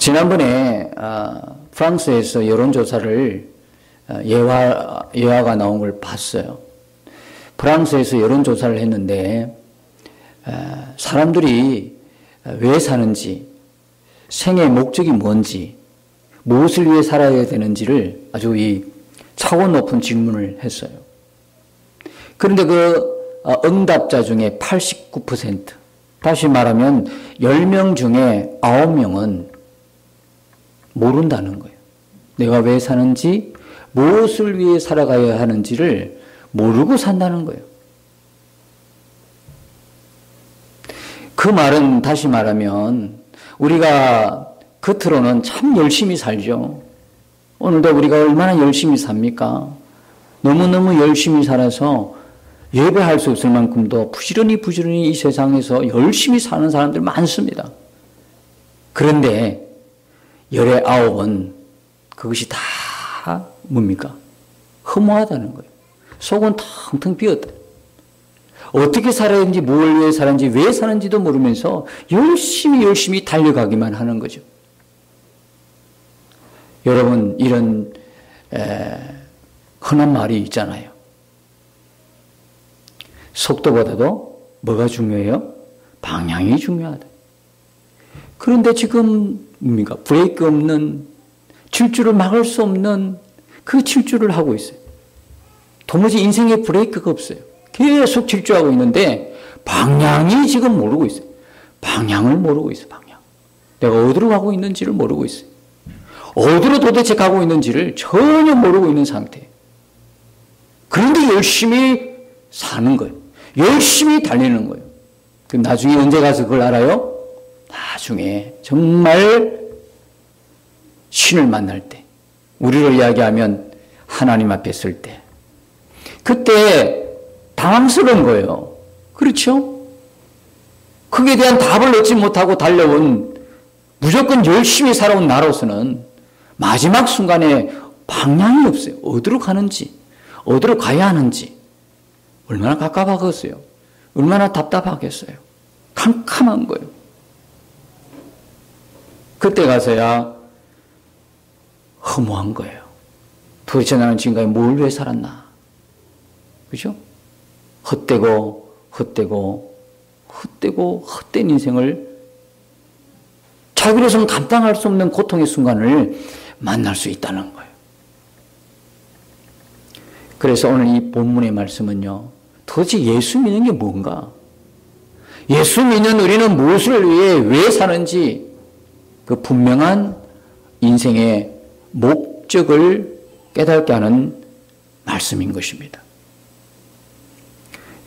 지난번에 프랑스에서 여론조사를 예화가 나온 걸 봤어요. 프랑스에서 여론조사를 했는데 사람들이 왜 사는지, 생애의 목적이 뭔지, 무엇을 위해 살아야 되는지를 아주 이 차원 높은 질문을 했어요. 그런데 그 응답자 중에 89%, 다시 말하면 10명 중에 9명은 모른다는 거예요. 내가 왜 사는지, 무엇을 위해 살아가야 하는지를 모르고 산다는 거예요. 그 말은 다시 말하면 우리가 겉으로는 참 열심히 살죠. 오늘도 우리가 얼마나 열심히 삽니까? 너무너무 열심히 살아서 예배할 수 없을 만큼도 부지런히 이 세상에서 열심히 사는 사람들 많습니다. 그런데 열의 9은 그것이 다 뭡니까? 허무하다는 거예요. 속은 텅텅 비었다. 어떻게 살아야 하는지, 뭘 위해 사는지, 왜 사는지도 모르면서 열심히 달려가기만 하는 거죠. 여러분, 이런 흔한 말이 있잖아요. 속도보다도 뭐가 중요해요? 방향이 중요하다. 그런데 지금 뭡니까? 브레이크 없는, 질주를 막을 수 없는 그 질주를 하고 있어요. 도무지 인생에 브레이크가 없어요. 계속 질주하고 있는데 방향이 지금 모르고 있어요. 방향을 모르고 있어요. 방향. 내가 어디로 가고 있는지를 모르고 있어요. 어디로 도대체 가고 있는지를 전혀 모르고 있는 상태예요. 그런데 열심히 사는 거예요. 열심히 달리는 거예요. 그럼 나중에 언제 가서 그걸 알아요? 나중에 정말 신을 만날 때, 우리를 이야기하면 하나님 앞에 설 때, 그때 당황스러운 거예요. 그렇죠? 그에 대한 답을 얻지 못하고 달려온, 무조건 열심히 살아온 나로서는 마지막 순간에 방향이 없어요. 어디로 가는지, 어디로 가야 하는지. 얼마나 갑갑하겠어요. 얼마나 답답하겠어요. 캄캄한 거예요. 그때 가서야 허무한 거예요. 도대체 나는 지금까지 뭘 위해 살았나? 그죠? 헛된 인생을, 자기로서는 감당할 수 없는 고통의 순간을 만날 수 있다는 거예요. 그래서 오늘 이 본문의 말씀은요, 도대체 예수 믿는 게 뭔가? 예수 믿는 우리는 무엇을 위해 왜 사는지 그 분명한 인생의 목적을 깨닫게 하는 말씀인 것입니다.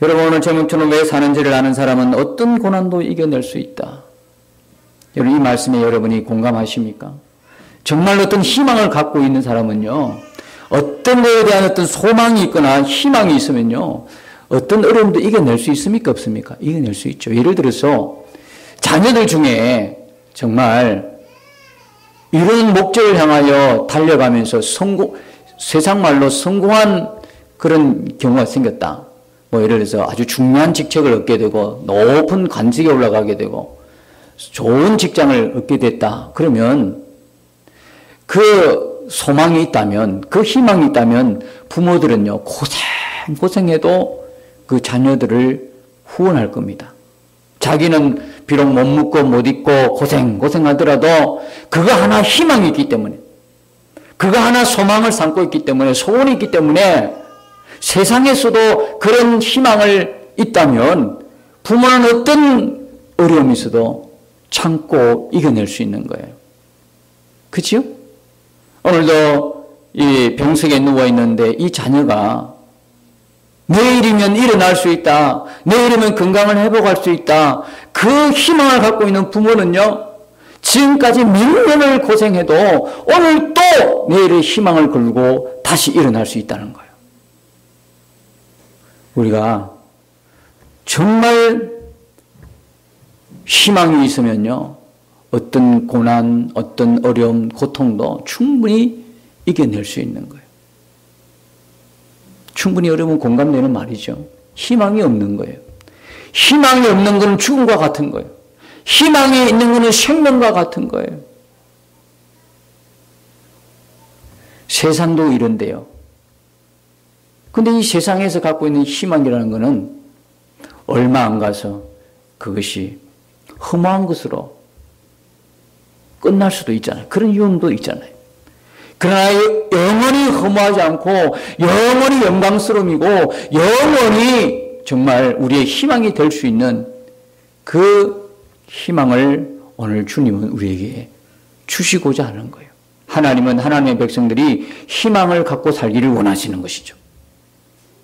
여러분, 오늘 제목처럼 왜 사는지를 아는 사람은 어떤 고난도 이겨낼 수 있다. 여러분, 이 말씀에 여러분이 공감하십니까? 정말 어떤 희망을 갖고 있는 사람은요, 어떤 것에 대한 어떤 소망이 있거나 희망이 있으면요, 어떤 어려움도 이겨낼 수 있습니까? 없습니까? 이겨낼 수 있죠. 예를 들어서 자녀들 중에 정말 이런 목적을 향하여 달려가면서 세상 말로 성공한 그런 경우가 생겼다. 뭐 예를 들어서 아주 중요한 직책을 얻게 되고 높은 관직에 올라가게 되고 좋은 직장을 얻게 됐다. 그러면 그 소망이 있다면, 그 희망이 있다면 부모들은요, 고생해도 그 자녀들을 후원할 겁니다. 자기는 비록 못 먹고 못 입고 고생하더라도 그거 하나 희망이 있기 때문에, 그거 하나 소망을 삼고 있기 때문에, 소원이 있기 때문에 세상에서도 그런 희망을 있다면 부모는 어떤 어려움이 있어도 참고 이겨낼 수 있는 거예요. 그렇죠? 오늘도 이 병석에 누워있는데 이 자녀가 내일이면 일어날 수 있다, 내일이면 건강을 회복할 수 있다, 그 희망을 갖고 있는 부모는요, 지금까지 몇 년을 고생해도 오늘 또 내일의 희망을 걸고 다시 일어날 수 있다는 거예요. 우리가 정말 희망이 있으면요, 어떤 고난, 어떤 어려움, 고통도 충분히 이겨낼 수 있는 거예요. 충분히 어려우면 공감되는 말이죠. 희망이 없는 거예요. 희망이 없는 것은 죽음과 같은 거예요. 희망이 있는 것은 생명과 같은 거예요. 세상도 이런데요. 근데 이 세상에서 갖고 있는 희망이라는 것은 얼마 안 가서 그것이 허무한 것으로 끝날 수도 있잖아요. 그런 위험도 있잖아요. 그러나 영원히 허무하지 않고 영원히 영광스러움이고 영원히 정말 우리의 희망이 될 수 있는 그 희망을 오늘 주님은 우리에게 주시고자 하는 거예요. 하나님은 하나님의 백성들이 희망을 갖고 살기를 원하시는 것이죠.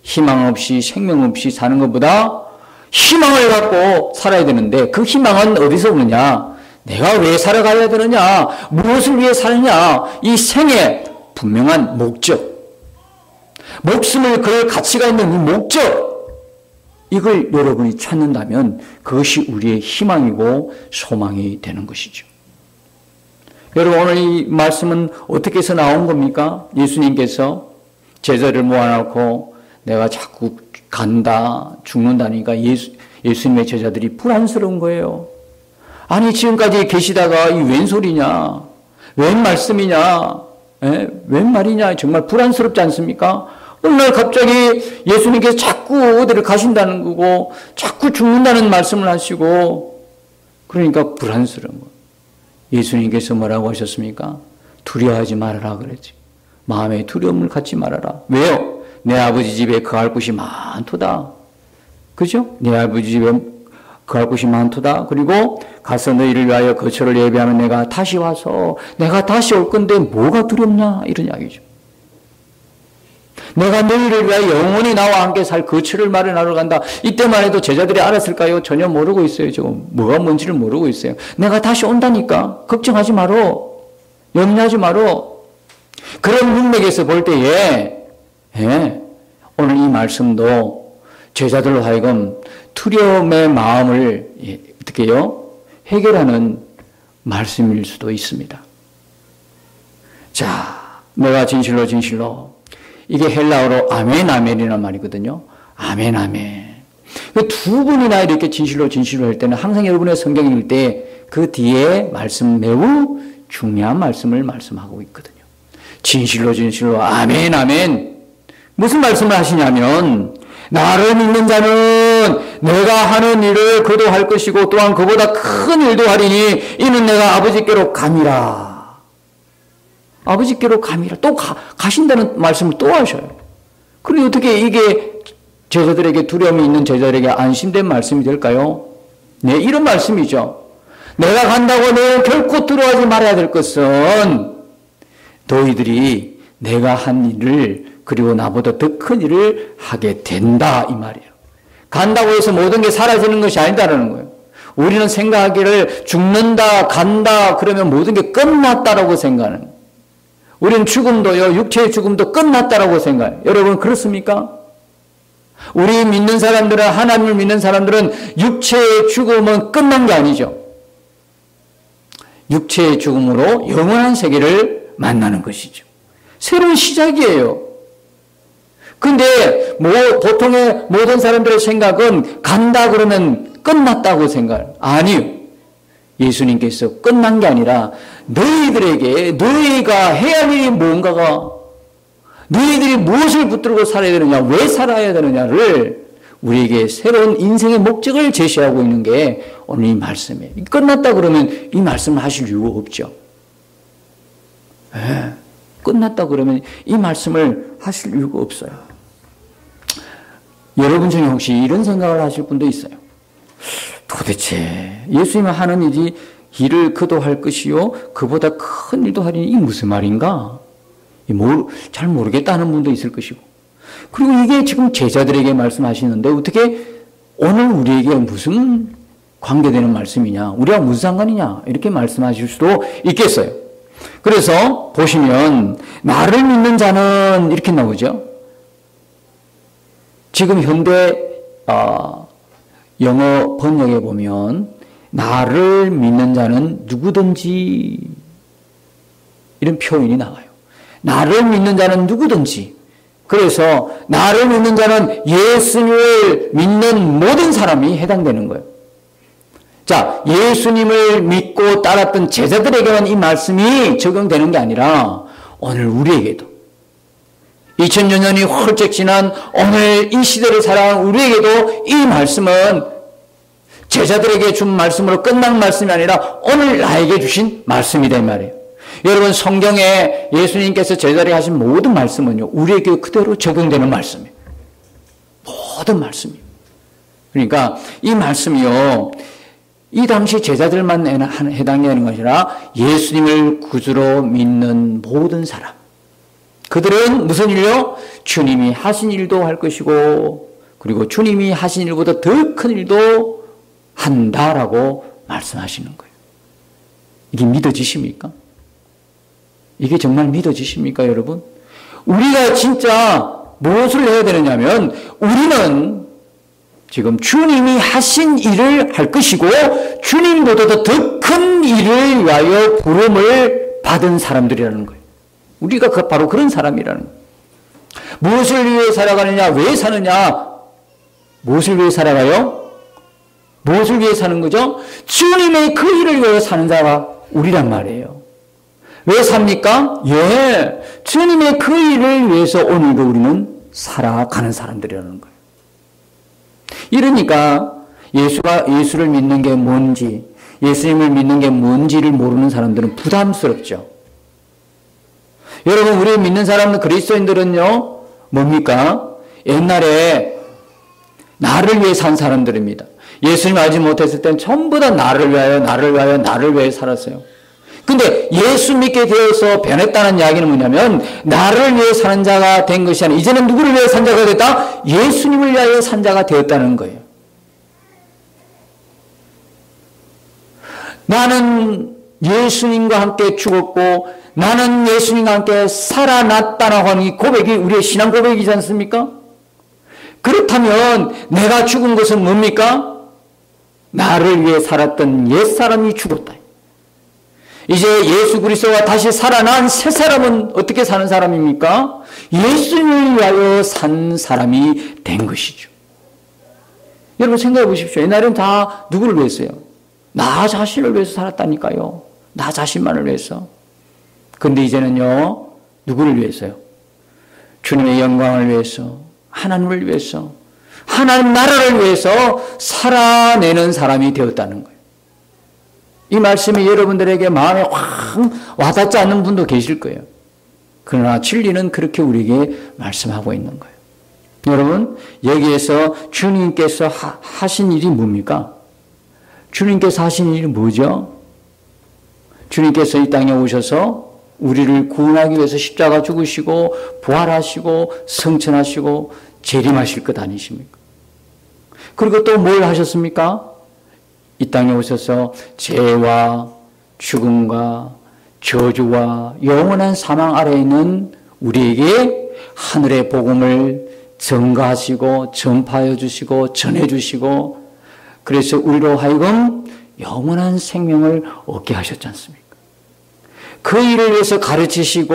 희망 없이 생명 없이 사는 것보다 희망을 갖고 살아야 되는데 그 희망은 어디서 오느냐? 내가 왜 살아가야 되느냐? 무엇을 위해 사느냐? 이 생의 분명한 목적, 목숨을 걸 가치가 있는 이 목적, 이걸 여러분이 찾는다면 그것이 우리의 희망이고 소망이 되는 것이죠. 여러분, 오늘 이 말씀은 어떻게 해서 나온 겁니까? 예수님께서 제자를 모아놓고 내가 자꾸 간다, 죽는다니까 예수님의 제자들이 불안스러운 거예요. 아니, 지금까지 계시다가 이 웬 소리냐? 웬 말씀이냐? 웬 말이냐? 정말 불안스럽지 않습니까? 어느 날 갑자기 예수님께서 자꾸 어디를 가신다는 거고, 자꾸 죽는다는 말씀을 하시고, 그러니까 불안스러운 거예요. 예수님께서 뭐라고 하셨습니까? 두려워하지 말아라 그랬지. 마음에 두려움을 갖지 말아라. 왜요? 내 아버지 집에 거할 곳이 많도다. 그죠? 내 아버지 집에 거할 곳이 많도다. 그리고 가서 너희를 위하여 거처를 예비하면 내가 다시 와서 내가 다시 올 건데 뭐가 두렵냐? 이런 이야기죠. 내가 너희를 위하여 영원히 나와 함께 살 거처를 마련하러 간다. 이때만 해도 제자들이 알았을까요? 전혀 모르고 있어요. 지금 뭐가 뭔지를 모르고 있어요. 내가 다시 온다니까. 걱정하지 마라. 염려하지 마라. 그런 문맥에서 볼 때에 오늘 이 말씀도 제자들로 하여금 두려움의 마음을 어떻게 해요? 해결하는 말씀일 수도 있습니다. 자, 내가 진실로 진실로, 이게 헬라어로 아멘 아멘이라는 말이거든요. 아멘 아멘. 두 번이나 이렇게 진실로 진실로 할 때는 항상 여러분의 성경 읽을 때 그 뒤에 말씀 매우 중요한 말씀을 말씀하고 있거든요. 진실로 진실로 아멘 아멘. 무슨 말씀을 하시냐면 나를 믿는 자는 내가 하는 일을 그도 할 것이고 또한 그보다 큰 일도 하리니 이는 내가 아버지께로 감이라. 아버지께로 감이라. 또 가신다는 말씀을 또 하셔요. 그런데 어떻게 이게 제자들에게 두려움이 있는 제자들에게 안심된 말씀이 될까요? 네, 이런 말씀이죠. 내가 간다고 너는 결코 두려워하지 말아야 될 것은 너희들이 내가 한 일을 그리고 나보다 더 큰 일을 하게 된다 이 말이에요. 간다고 해서 모든 게 사라지는 것이 아니다라는 거예요. 우리는 생각하기를 죽는다 간다 그러면 모든 게 끝났다라고 생각하는 거예요. 우리는 죽음도요, 육체의 죽음도 끝났다라고 생각해요. 여러분 그렇습니까? 우리 믿는 사람들은, 하나님을 믿는 사람들은 육체의 죽음은 끝난 게 아니죠. 육체의 죽음으로 영원한 세계를 만나는 것이죠. 새로운 시작이에요. 근데 보통의 모든 사람들의 생각은 간다 그러면 끝났다고 생각해요. 아니요. 예수님께서 끝난 게 아니라 너희들에게 너희가 해야 할 일이 뭔가가, 너희들이 무엇을 붙들고 살아야 되느냐, 왜 살아야 되느냐를 우리에게 새로운 인생의 목적을 제시하고 있는 게 오늘 이 말씀이에요. 끝났다 그러면 이 말씀을 하실 이유가 없죠. 끝났다 그러면 이 말씀을 하실 이유가 없어요. 여러분 중에 혹시 이런 생각을 하실 분도 있어요. 도대체 예수님이 하는 일을 그도 할 것이요 그보다 큰 일도 하리니 이게 무슨 말인가? 잘 모르겠다는 분도 있을 것이고, 그리고 이게 지금 제자들에게 말씀하시는데 어떻게 오늘 우리에게 무슨 관계되는 말씀이냐, 우리와 무슨 상관이냐 이렇게 말씀하실 수도 있겠어요. 그래서 보시면 나를 믿는 자는 이렇게 나오죠. 지금 현대 영어 번역에 보면 나를 믿는 자는 누구든지 이런 표현이 나와요. 나를 믿는 자는 누구든지. 그래서 나를 믿는 자는 예수님을 믿는 모든 사람이 해당되는 거예요. 자, 예수님을 믿고 따랐던 제자들에게만 이 말씀이 적용되는 게 아니라 오늘 우리에게도, 2000여 년이 훌쩍 지난 오늘 이 시대를 살아가는 우리에게도 이 말씀은 제자들에게 준 말씀으로 끝난 말씀이 아니라 오늘 나에게 주신 말씀이다 이 말이에요. 여러분, 성경에 예수님께서 제자들에게 하신 모든 말씀은요, 우리에게 그대로 적용되는 말씀이에요. 모든 말씀이에요. 그러니까 이 말씀이요, 이 당시 제자들만 해당되는 것이 아니라 예수님을 구주로 믿는 모든 사람, 그들은 무슨 일요? 주님이 하신 일도 할 것이고, 그리고 주님이 하신 일보다 더 큰 일도 한다라고 말씀하시는 거예요. 이게 믿어지십니까? 이게 정말 믿어지십니까, 여러분? 우리가 진짜 무엇을 해야 되느냐면, 우리는 지금 주님이 하신 일을 할 것이고, 주님보다도 더 큰 일을 위하여 부름을 받은 사람들이라는 거예요. 우리가 바로 그런 사람이라는 거예요. 무엇을 위해 살아가느냐? 왜 사느냐? 무엇을 위해 살아가요? 무엇을 위해 사는 거죠? 주님의 그 일을 위해 사는 자가 우리란 말이에요. 왜 삽니까? 예, 주님의 그 일을 위해서 오늘도 우리는 살아가는 사람들이라는 거예요. 이러니까 예수를 믿는 게 뭔지, 예수님을 믿는 게 뭔지를 모르는 사람들은 부담스럽죠. 여러분, 우리 믿는 사람들, 그리스도인들은요, 뭡니까? 옛날에 나를 위해 산 사람들입니다. 예수님 알지 못했을 땐 전부 다 나를 위하여 살았어요. 근데 예수 믿게 되어서 변했다는 이야기는 뭐냐면, 나를 위해 사는 자가 된 것이 아니라 이제는 누구를 위해 산 자가 됐다? 예수님을 위하여 산 자가 되었다는 거예요. 나는 예수님과 함께 죽었고 나는 예수님과 함께 살아났다라고 하는 이 고백이 우리의 신앙 고백이지 않습니까? 그렇다면 내가 죽은 것은 뭡니까? 나를 위해 살았던 옛사람이 죽었다. 이제 예수 그리스도가 다시 살아난 새 사람은 어떻게 사는 사람입니까? 예수님을 위하여 산 사람이 된 것이죠. 여러분 생각해 보십시오. 옛날에는 다 누구를 위해서요? 나 자신을 위해서 살았다니까요. 나 자신만을 위해서. 근데 이제는요, 누구를 위해서요? 주님의 영광을 위해서, 하나님을 위해서, 하나님 나라를 위해서 살아내는 사람이 되었다는 거예요. 이 말씀이 여러분들에게 마음에 확 와닿지 않는 분도 계실 거예요. 그러나 진리는 그렇게 우리에게 말씀하고 있는 거예요. 여러분, 여기에서 주님께서 하신 일이 뭡니까? 주님께서 하신 일이 뭐죠? 주님께서 이 땅에 오셔서 우리를 구원하기 위해서 십자가 죽으시고 부활하시고 성천하시고 재림하실 것 아니십니까? 그리고 또 뭘 하셨습니까? 이 땅에 오셔서 죄와 죽음과 저주와 영원한 사망 아래에 있는 우리에게 하늘의 복음을 전가하시고 전파해 주시고 전해 주시고, 그래서 우리로 하여금 영원한 생명을 얻게 하셨지 않습니까? 그 일을 위해서 가르치시고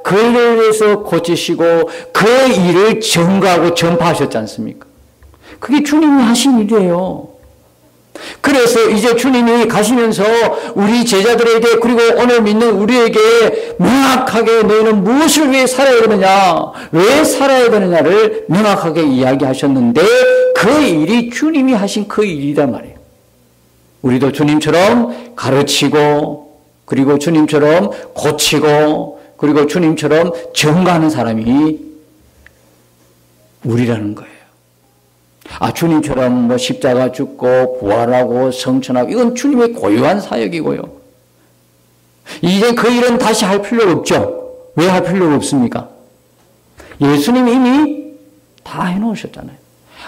그 일을 위해서 고치시고 그 일을 전가하고 전파하셨지 않습니까? 그게 주님이 하신 일이에요. 그래서 이제 주님이 가시면서 우리 제자들에게, 그리고 오늘 믿는 우리에게 명확하게 너희는 무엇을 위해 살아야 되느냐, 왜 살아야 되느냐를 명확하게 이야기하셨는데, 그 일이 주님이 하신 그 일이란 말이에요. 우리도 주님처럼 가르치고, 그리고 주님처럼 고치고, 그리고 주님처럼 전가하는 사람이 우리라는 거예요. 주님처럼 십자가 죽고 부활하고 성천하고, 이건 주님의 고유한 사역이고요. 이제 그 일은 다시 할 필요가 없죠. 왜 할 필요가 없습니까? 예수님이 이미 다 해놓으셨잖아요.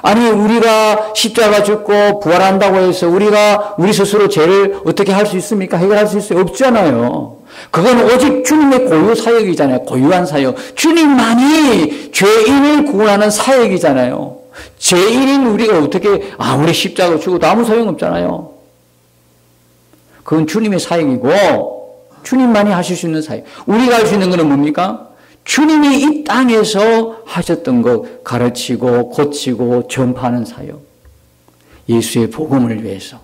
아니, 우리가 십자가 죽고 부활한다고 해서 우리 스스로 죄를 어떻게 할 수 있습니까? 해결할 수 있어요? 없잖아요. 그건 오직 주님의 고유 사역이잖아요. 고유한 사역. 주님만이 죄인을 구원하는 사역이잖아요. 죄인인 우리가 어떻게 아무리 십자가 죽어도 아무 소용없잖아요. 그건 주님의 사역이고 주님만이 하실 수 있는 사역. 우리가 할 수 있는 것은 뭡니까? 주님이 이 땅에서 하셨던 것, 가르치고 고치고 전파하는 사역, 예수의 복음을 위해서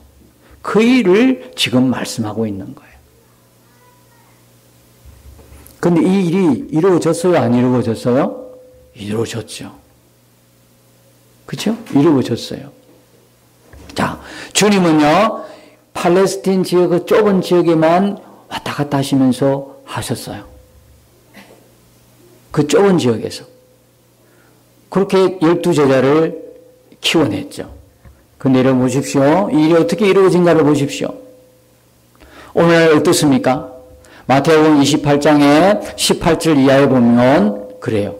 그 일을 지금 말씀하고 있는 거예요. 그런데 이 일이 이루어졌어요? 안 이루어졌어요? 이루어졌죠. 그렇죠? 이루어졌어요. 자, 주님은요, 팔레스틴 지역, 그 좁은 지역에만 왔다 갔다 하시면서 하셨어요. 그 좁은 지역에서. 그렇게 12제자를 키워냈죠. 근데 여러분 보십시오. 이 일이 어떻게 이루어진가를 보십시오. 오늘 어떻습니까? 마태복음 28장에 18절 이하에 보면 그래요.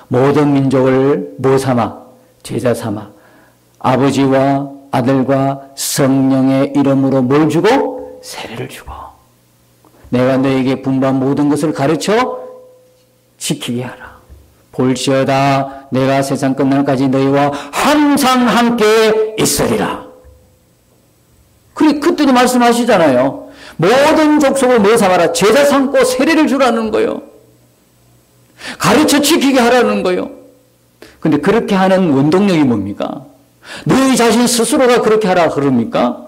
모든 민족을 뭐 삼아? 제자 삼아. 아버지와 아들과 성령의 이름으로 뭘 주고? 세례를 주고. 내가 너에게 분부한 모든 것을 가르쳐 지키게 하라. 볼지어다 내가 세상 끝날까지 너희와 항상 함께 있으리라. 그때도 말씀하시잖아요. 모든 족속을 뭐 삼아라? 제자 삼고 세례를 주라는 거요. 가르쳐 지키게 하라는 거요. 근데 그렇게 하는 원동력이 뭡니까? 너희 자신 스스로가 그렇게 하라 그럽니까?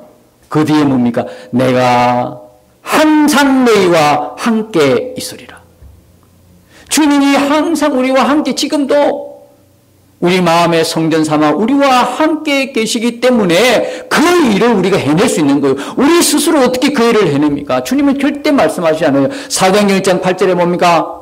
그 뒤에 뭡니까? 내가 항상 너희와 함께 있으리라. 주님이 항상 우리와 함께 지금도 우리 마음의 성전 삼아 우리와 함께 계시기 때문에 그 일을 우리가 해낼 수 있는 거예요. 우리 스스로 어떻게 그 일을 해냅니까? 주님은 절대 말씀하시지 않아요. 사도행전 1장 8절에 뭡니까?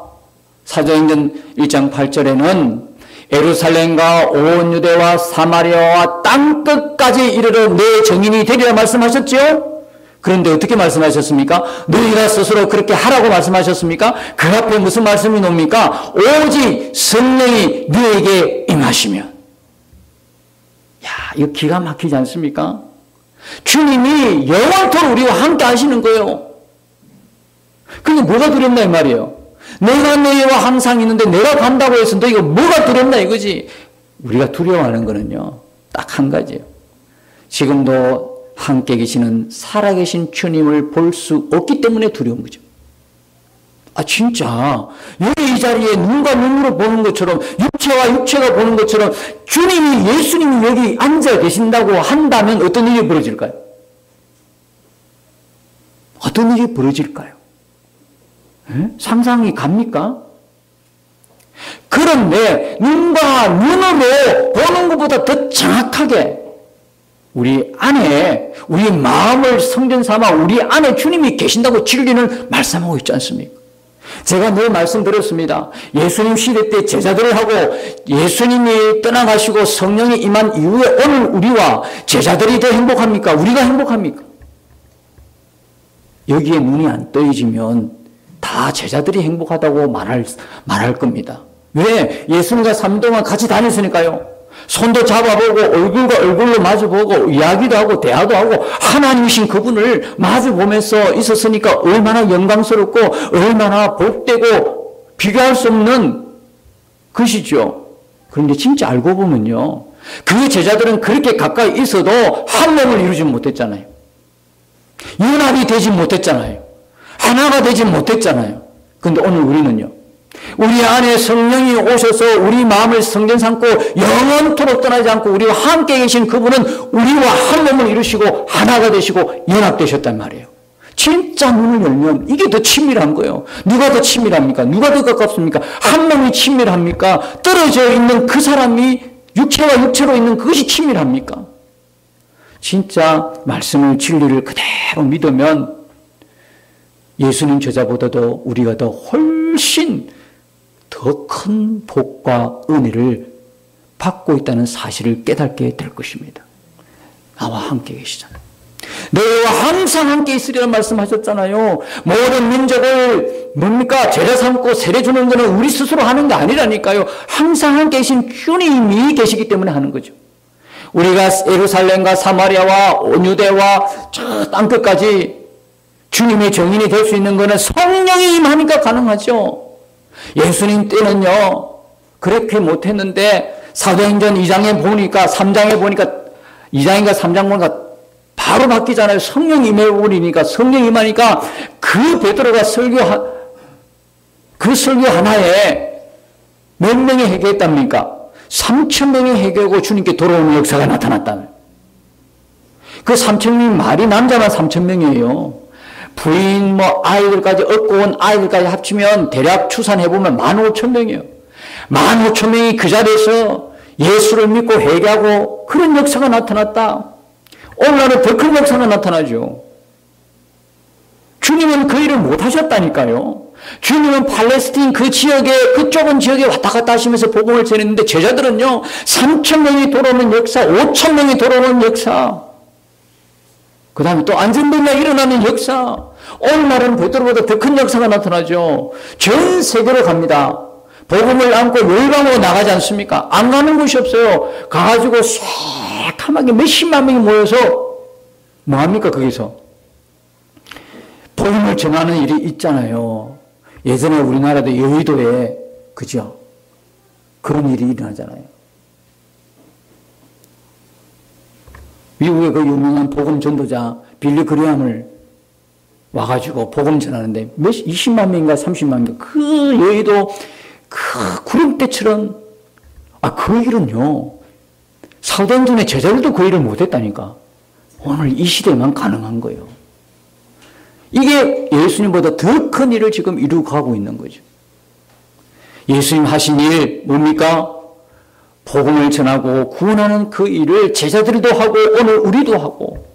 사도행전 1장 8절에는 예루살렘과 온 유대와 사마리아와 땅끝까지 이르러 내 정인이 되리라 말씀하셨죠? 그런데 어떻게 말씀하셨습니까? 너희가 스스로 그렇게 하라고 말씀하셨습니까? 그 앞에 무슨 말씀이 놉니까? 오직 성령이 너에게 임하시면. 야, 이거 기가 막히지 않습니까? 주님이 영원토록 우리와 함께 하시는 거예요. 근데 뭐가 두렵나 이 말이에요. 내가 너희와 항상 있는데 내가 간다고 해서 너희가 뭐가 두렵나 이거지. 우리가 두려워하는 거는요, 딱 한 가지예요. 지금도 함께 계시는 살아계신 주님을 볼 수 없기 때문에 두려운 거죠. 아, 진짜 여기 이 자리에 눈과 눈으로 보는 것처럼, 육체와 육체가 보는 것처럼 주님이, 예수님이 여기 앉아 계신다고 한다면 어떤 일이 벌어질까요? 어떤 일이 벌어질까요? 에? 상상이 갑니까? 그런데 눈과 눈으로 보는 것보다 더 정확하게 우리 안에, 우리 마음을 성전 삼아 우리 안에 주님이 계신다고 진리는 말씀하고 있지 않습니까? 제가 늘 말씀드렸습니다. 예수님 시대 때 제자들을 하고 예수님이 떠나가시고 성령이 임한 이후에 오늘 우리와 제자들이 더 행복합니까? 우리가 행복합니까? 여기에 눈이 안 떠지면 다 제자들이 행복하다고 말할 겁니다. 왜? 예수님과 3년 동안 같이 다녔으니까요. 손도 잡아보고 얼굴과 얼굴로 마주보고 이야기도 하고 대화도 하고 하나님이신 그분을 마주보면서 있었으니까 얼마나 영광스럽고 얼마나 복되고 비교할 수 없는 것이죠. 그런데 진짜 알고 보면요, 그 제자들은 그렇게 가까이 있어도 한 몸을 이루지 못했잖아요. 연합이 되지 못했잖아요. 하나가 되지 못했잖아요. 그런데 오늘 우리는요, 우리 안에 성령이 오셔서 우리 마음을 성전 삼고 영원토록 떠나지 않고 우리와 함께 계신 그분은 우리와 한 몸을 이루시고 하나가 되시고 연합되셨단 말이에요. 진짜 눈을 열면 이게 더 친밀한 거예요. 누가 더 친밀합니까? 누가 더 가깝습니까? 한 몸이 친밀합니까? 떨어져 있는 그 사람이 육체와 육체로 있는 그것이 친밀합니까? 진짜 말씀을, 진리를 그대로 믿으면 예수님 제자보다도 우리가 더 훨씬 더 큰 복과 은혜를 받고 있다는 사실을 깨닫게 될 것입니다. 나와 함께 계시잖아요. 너희와 항상 함께 있으리라는 말씀하셨잖아요. 모든 민족을 뭡니까? 제자 삼고 세례 주는 것은 우리 스스로 하는 게 아니라니까요. 항상 함께 계신 주님이 계시기 때문에 하는 거죠. 우리가 예루살렘과 사마리아와 온 유대와 저 땅끝까지 주님의 정인이 될 수 있는 것은 성령이 임하니까 가능하죠. 예수님 때는요, 그렇게 못했는데 사도행전 2장에 보니까 3장에 보니까 2장인가 3장 보니까 바로 바뀌잖아요. 성령이 임해버리니까, 성령이 임하니까 그 베드로가 그 설교 하나에 몇 명이 회개했답니까? 3,000명이 회개하고 주님께 돌아오는 역사가 나타났다며. 그 3,000명이 말이 남자만 3,000명이에요. 부인, 아이들까지 얻고 온 아이들까지 합치면 대략 추산해보면 15,000명이에요. 15,000명이 그 자리에서 예수를 믿고 회개하고 그런 역사가 나타났다. 오늘날은 더 큰 역사가 나타나죠. 주님은 그 일을 못하셨다니까요. 주님은 팔레스틴 그 지역에, 그 좁은 지역에 왔다 갔다 하시면서 복음을 전했는데 제자들은요, 3,000명이 돌아오는 역사, 5,000명이 돌아오는 역사, 그 다음에 또 안전병이 일어나는 역사, 오늘날은 베드로보다 더 큰 역사가 나타나죠. 전 세계로 갑니다. 복음을 안고 열방으로 나가지 않습니까? 안 가는 곳이 없어요. 가가지고 새카맣게 몇십만 명이 모여서 뭐합니까 거기서? 복음을 전하는 일이 있잖아요. 예전에 우리나라도 여의도에, 그죠? 그런 일이 일어나잖아요. 미국의 그 유명한 복음 전도자 빌리 그레함을 와가지고 복음 전하는데 20만 명인가 30만 명, 그 여의도 그 구름대처럼, 그 일은요, 사도행전의 제자들도 그 일을 못했다니까. 오늘 이 시대만 가능한 거예요. 이게 예수님보다 더 큰 일을 지금 이루고 가고 있는 거죠. 예수님 하신 일 뭡니까? 복음을 전하고 구원하는 그 일을 제자들도 하고 오늘 우리도 하고,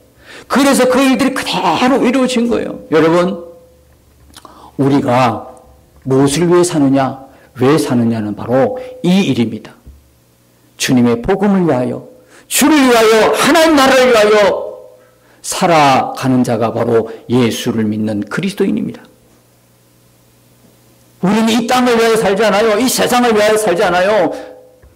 그래서 그 일들이 그대로 이루어진 거예요. 여러분, 우리가 무엇을 위해 사느냐, 왜 사느냐는 바로 이 일입니다. 주님의 복음을 위하여, 주를 위하여, 하나님 나라를 위하여 살아가는 자가 바로 예수를 믿는 그리스도인입니다. 우리는 이 땅을 위하여 살지 않아요. 이 세상을 위하여 살지 않아요.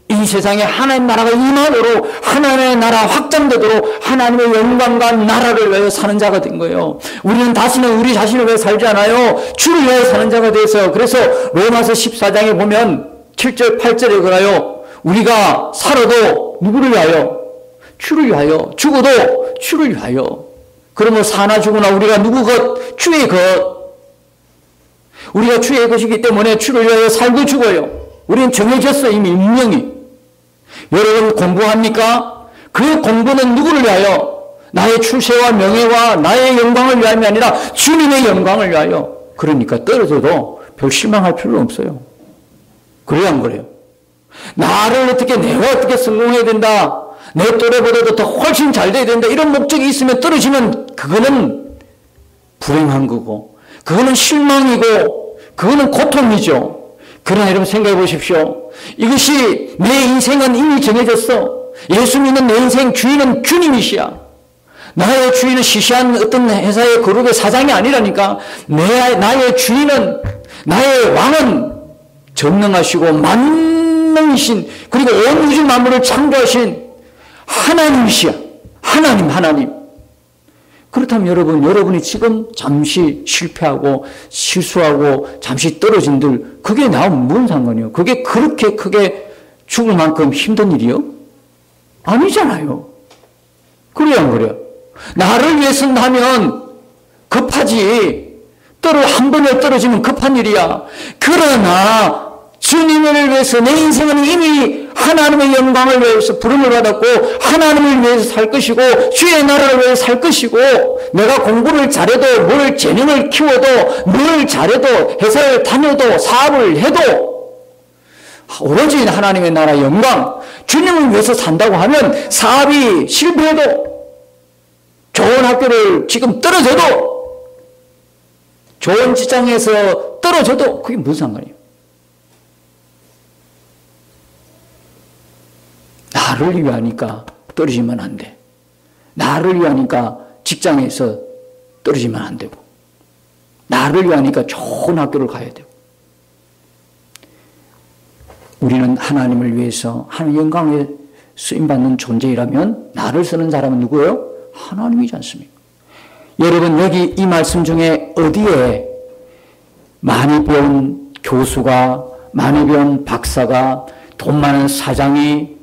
이 세상에 하나님 나라가 임하도록, 하나님의 나라 확장되도록 하나님의 영광과 나라를 위하여 사는 자가 된 거예요. 우리는 다시는 우리 자신을 위해 살지 않아요. 주를 위하여 사는 자가 되어서, 그래서 로마서 14장에 보면 7절 8절에 그래요. 우리가 살아도 누구를 위하여? 주를 위하여. 죽어도 주를 위하여. 그러면 사나 죽으나 우리가 누구 것? 주의 것. 우리가 주의 것이기 때문에 주를 위하여 살고 죽어요. 우리는 정해졌어, 이미 운명이. 여러분 공부합니까? 그 공부는 누구를 위하여? 나의 출세와 명예와 나의 영광을 위함이 아니라 주님의 영광을 위하여. 그러니까 떨어져도 별 실망할 필요 없어요. 그래야 안 그래요? 나를 어떻게, 내가 어떻게 성공해야 된다, 내 또래보다도 더 훨씬 잘 돼야 된다, 이런 목적이 있으면 떨어지면 그거는 불행한 거고, 그거는 실망이고, 그거는 고통이죠. 그러나 여러분 생각해 보십시오. 이것이 내 인생은 이미 정해졌어. 예수 믿는 내 인생 주인은 주님이시야. 나의 주인은 시시한 어떤 회사의 그룹의 사장이 아니라니까. 나의 주인은, 나의 왕은 전능하시고 만능이신, 그리고 온 우주 만물을 창조하신 하나님이시야. 하나님. 그렇다면 여러분이 지금 잠시 실패하고 실수하고 잠시 떨어진들, 그게 나하고 무슨 상관이요? 그게 그렇게 크게 죽을 만큼 힘든 일이요? 아니잖아요. 그래요, 안 그래요? 나를 위해서 하면 급하지. 한 번에 떨어지면 급한 일이야. 그러나 주님을 위해서 내 인생은 이미 하나님의 영광을 위해서 부름을 받았고 하나님을 위해서 살 것이고 주의 나라를 위해서 살 것이고, 내가 공부를 잘해도 뭘 재능을 키워도 뭘 잘해도 회사를 다녀도 사업을 해도 오로지 하나님의 나라 영광, 주님을 위해서 산다고 하면 사업이 실패해도, 좋은 학교를 지금 떨어져도, 좋은 직장에서 떨어져도 그게 무슨 상관이에요? 나를 위하니까 떨어지면 안 돼. 나를 위하니까 직장에서 떨어지면 안 되고, 나를 위하니까 좋은 학교를 가야 되고. 우리는 하나님을 위해서 하나님 영광에 쓰임받는 존재이라면 나를 쓰는 사람은 누구예요? 하나님이지 않습니까? 여러분, 여기 이 말씀 중에 어디에 많이 배운 교수가, 많이 배운 박사가, 돈 많은 사장이,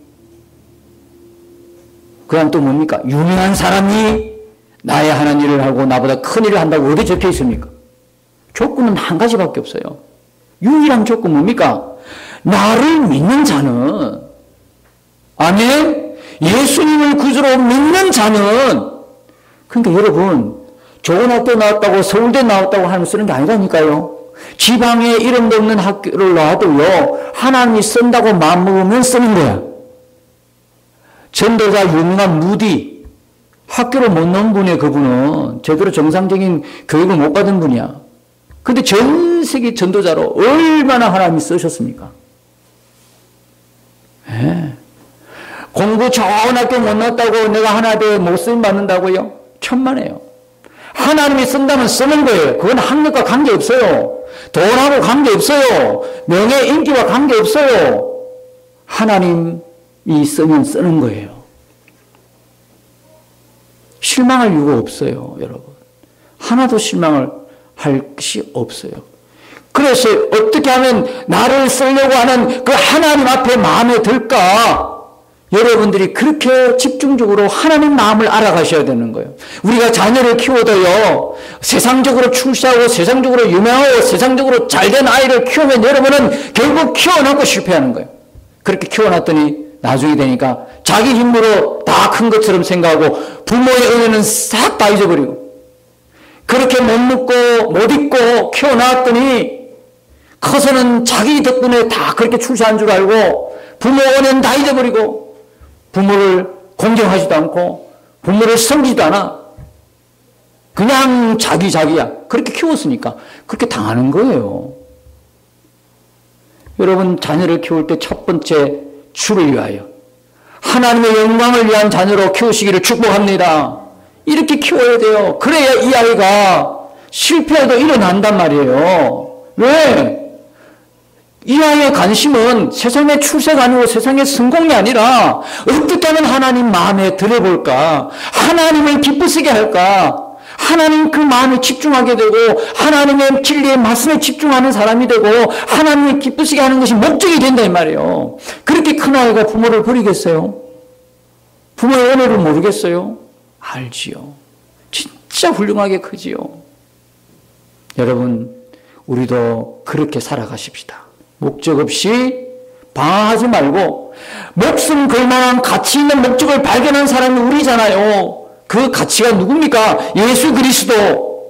그 다음 또 뭡니까? 유명한 사람이 나의 하는 일을 하고 나보다 큰 일을 한다고 어디 적혀 있습니까? 조건은 한 가지밖에 없어요. 유일한 조건 뭡니까? 나를 믿는 자는, 아멘? 예수님을 구주로 믿는 자는. 그러니까 여러분, 좋은 학교 나왔다고 서울대 나왔다고 하면 쓰는 게 아니라니까요. 지방에 이름도 없는 학교를 놔도요, 하나님이 쓴다고 마음먹으면 쓰는 거야. 전도자 유명한 무디, 학교를 못 나온 분이에요. 그분은 제대로 정상적인 교육을 못 받은 분이야. 근데 전 세계 전도자로 얼마나 하나님이 쓰셨습니까? 예. 공부 좋은 학교 못 나왔다고 내가 하나님의 못 쓰임 받는다고요? 천만에요. 하나님이 쓴다면 쓰는 거예요. 그건 학력과 관계없어요. 돈하고 관계없어요. 명예, 인기와 관계없어요. 하나님이 쓰면 쓰는 거예요. 실망할 이유가 없어요, 여러분. 하나도 실망을 할 것이 없어요. 그래서 어떻게 하면 나를 쓰려고 하는 그 하나님 앞에 마음에 들까? 여러분들이 그렇게 집중적으로 하나님 마음을 알아가셔야 되는 거예요. 우리가 자녀를 키워도요, 세상적으로 출세하고 세상적으로 유명하고 세상적으로 잘된 아이를 키우면 여러분은 결국 키워놓고 실패하는 거예요. 그렇게 키워놨더니 나중에 되니까 자기 힘으로 다 큰 것처럼 생각하고 부모의 은혜는 싹 다 잊어버리고, 그렇게 못 먹고 못 입고 키워놨더니 커서는 자기 덕분에 다 그렇게 출세한 줄 알고 부모 은혜는 다 잊어버리고 부모를 공경하지도 않고 부모를 섬기지도 않아. 그냥 자기야. 그렇게 키웠으니까 그렇게 당하는 거예요. 여러분, 자녀를 키울 때 첫 번째, 주를 위하여 하나님의 영광을 위한 자녀로 키우시기를 축복합니다. 이렇게 키워야 돼요. 그래야 이 아이가 실패해도 일어난단 말이에요. 왜? 이 아이의 관심은 세상의 출세가 아니고 세상의 성공이 아니라 어떻게 하면 하나님 마음에 들어볼까? 하나님을 기쁘시게 할까? 하나님 그 마음에 집중하게 되고 하나님의 진리의 말씀에 집중하는 사람이 되고 하나님을 기쁘시게 하는 것이 목적이 된다 이 말이에요. 그렇게 큰 아이가 부모를 버리겠어요? 부모의 은혜를 모르겠어요? 알지요. 진짜 훌륭하게 크지요. 여러분, 우리도 그렇게 살아가십시다. 목적 없이 방황하지 말고 목숨 걸 만한 가치 있는 목적을 발견한 사람이 우리잖아요. 그 가치가 누굽니까? 예수 그리스도.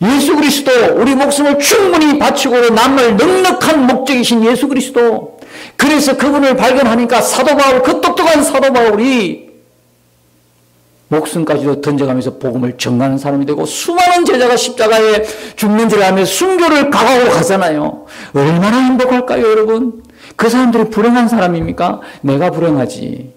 예수 그리스도. 우리 목숨을 충분히 바치고 남을 넉넉한 목적이신 예수 그리스도. 그래서 그분을 발견하니까 사도 바울, 그 똑똑한 사도 바울이 목숨까지도 던져가면서 복음을 전하는 사람이 되고 수많은 제자가 십자가에 죽는 줄 알면서 순교를 각오하고 가잖아요. 얼마나 행복할까요, 여러분? 그 사람들이 불행한 사람입니까? 내가 불행하지.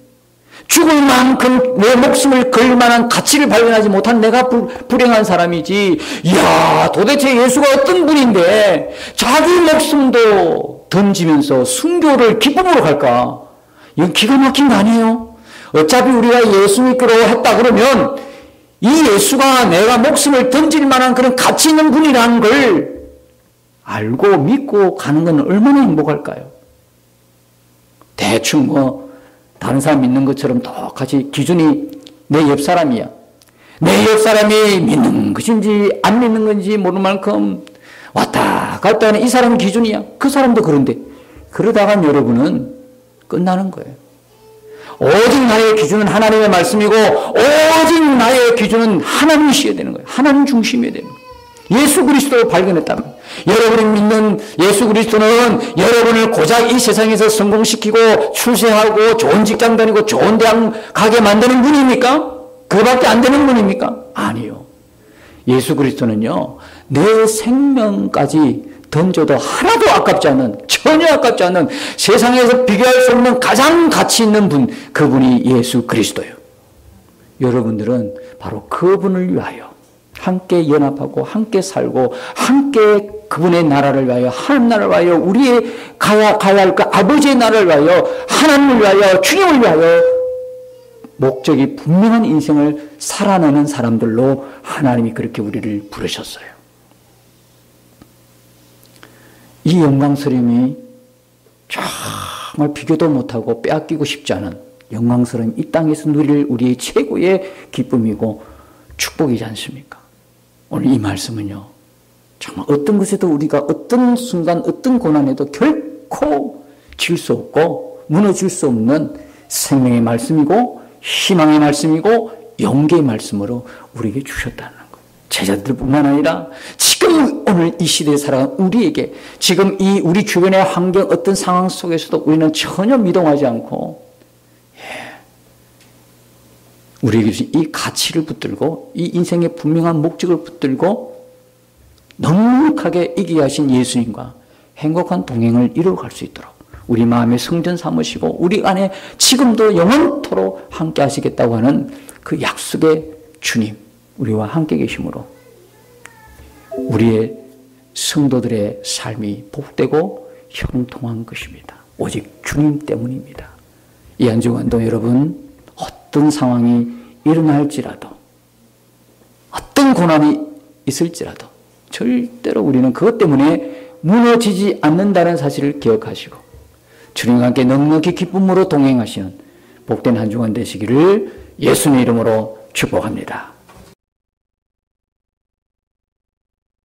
죽을 만큼 내 목숨을 걸 만한 가치를 발견하지 못한 내가 불행한 사람이지. 이야, 도대체 예수가 어떤 분인데 자기 목숨도 던지면서 순교를 기쁨으로 갈까? 이건 기가 막힌 거 아니에요? 어차피 우리가 예수 믿기로 했다 그러면 이 예수가 내가 목숨을 던질 만한 그런 가치 있는 분이라는 걸 알고 믿고 가는 건 얼마나 행복할까요? 대충 다른 사람 믿는 것처럼 똑같이 기준이 내 옆 사람이야. 내 옆 사람이 믿는 것인지 안 믿는 건지 모르는 만큼 왔다 갔다 하는 이 사람 기준이야. 그 사람도 그런데 그러다가 여러분은 끝나는 거예요. 오직 나의 기준은 하나님의 말씀이고 오직 나의 기준은 하나님이셔야 되는 거예요. 하나님 중심이어야 되는 거예요. 예수 그리스도를 발견했다면 여러분이 믿는 예수 그리스도는 여러분을 고작 이 세상에서 성공시키고 출세하고 좋은 직장 다니고 좋은 대학 가게 만드는 분입니까? 그밖에 안 되는 분입니까? 아니요. 예수 그리스도는요, 내 생명까지 던져도 하나도 아깝지 않은, 전혀 아깝지 않은 세상에서 비교할 수 없는 가장 가치 있는 분, 그분이 예수 그리스도예요. 여러분들은 바로 그분을 위하여 함께 연합하고 함께 살고 함께 그분의 나라를 위하여, 하나님 나라를 위하여, 우리의 가야 할 그 아버지의 나라를 위하여, 하나님을 위하여, 주님을 위하여 목적이 분명한 인생을 살아내는 사람들로 하나님이 그렇게 우리를 부르셨어요. 이 영광스러움이 정말 비교도 못하고 빼앗기고 싶지 않은 영광스러움, 이 땅에서 누릴 우리의 최고의 기쁨이고 축복이지 않습니까? 오늘 이 말씀은요, 정말 어떤 것에도 우리가 어떤 순간 어떤 고난에도 결코 질 수 없고 무너질 수 없는 생명의 말씀이고 희망의 말씀이고 용기의 말씀으로 우리에게 주셨다는 거예요. 제자들뿐만 아니라 지금 오늘 이 시대에 살아가는 우리에게 지금 이 우리 주변의 환경 어떤 상황 속에서도 우리는 전혀 미동하지 않고 우리에게 이 가치를 붙들고 이 인생의 분명한 목적을 붙들고 넉넉하게 이기게 하신 예수님과 행복한 동행을 이루어갈 수 있도록 우리 마음의 성전 삼으시고 우리 안에 지금도 영원토록 함께 하시겠다고 하는 그 약속의 주님 우리와 함께 계심으로 우리의 성도들의 삶이 복되고 형통한 것입니다. 오직 주님 때문입니다. 이 한 주간도 여러분 어떤 상황이 일어날지라도 어떤 고난이 있을지라도 절대로 우리는 그것 때문에 무너지지 않는다는 사실을 기억하시고 주님과 함께 넉넉히 기쁨으로 동행하시는 복된 한 주간 되시기를 예수님의 이름으로 축복합니다.